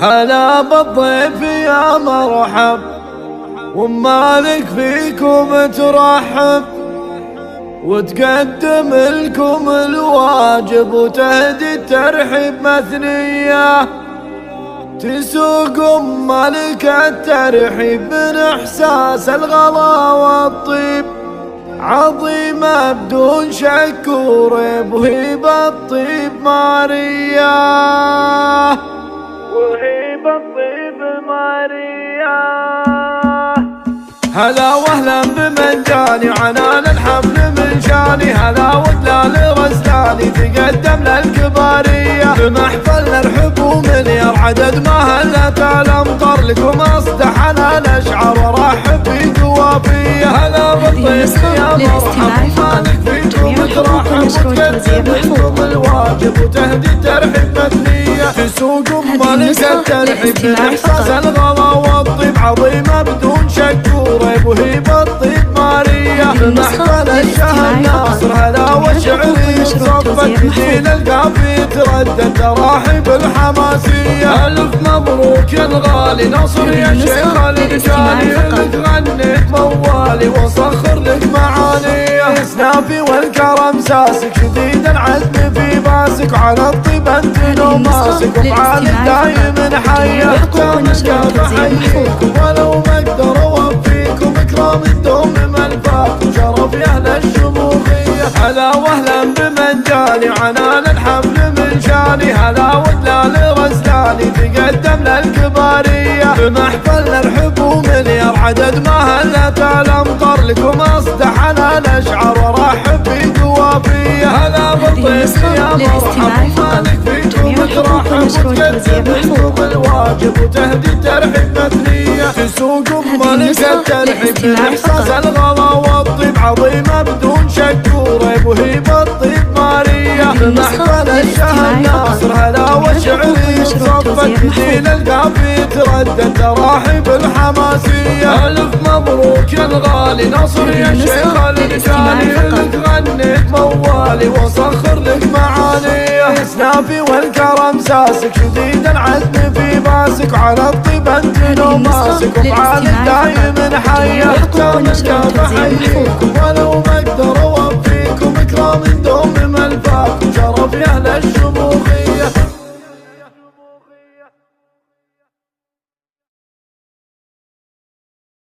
هلا بالضيف يا مرحب، ومالك فيكم ترحب، وتقدم لكم الواجب وتهدي الترحيب مثنية. تسوق مالك الترحيب من احساس الغلا والطيب، عظيمة بدون شك وريب، وهي بالطيب ماريا، وهي بالطيب ماريا. هلا وهلا بمن جاني عنان الحفل من شاني، هلا ودلال غزلاني تقدم للكبارية. بمحفل نرحب ومليار عدد ما هلت الامطار، لكم اصدح انا الاشعار وارحب في قوافية. هلا بالضيف يا مرحب، مالك فيكم ترحب، وتقدم لكم الواجب وتهدي الترحيب مثنية. تسوق مالك الترحيب من احساس الغلا والطيب، عظيمة بدون شك وريب، وهي بالطيب ماريا. بمحفل الشهر ناصر هلا والشعري صفت جديد القافي تردد تراحيب الحماسية. الف مبروك يا الغالي ناصر يا شيخ الرجالي، لك غنيت موالي وصخر لك معانيه. اسنافي والكرم ساسك شديد العزم في باسك، وعلى الطيب انت لو ماسك، وفعالك دايم حية. اختار القاف احييكم ولو ما اقدر اوفيكم، اكرام الدوم ملفاك وشرف يا اهل الشموخية. هلا وهلا بمن جاني عنان الحفل من شاني، هلا ودلال غزلاني تقدم للكبارية. بمحفل نرحب ومليار عدد ما هلت الامطار، لكم اصدح انا الاشعار وارحب في قوافية. هلا بالضيف يا مرحب، مالك فيكم ترحب، وتقدم لكم الواجب وتهدي الترحيب مثنية. تسوق مالك الترحيب من احساس الغلا والطيب، عظيمة بدون شك وريب، وهي بالطيب ماريا. بمحفل الشهر ناصر هلا والشعري صفت جديد القافي تردد تراحيب الحماسية. الف مبروك يا الغالي ناصر يا شيخ الرجالي، لك غنيت موالي وصخر لك معانيه. اسنافي والكرم ساسك شديد العزم في باسك، وعلى الطيب انت لو ماسك، وفعالك دايم حية. اختار القاف احييكم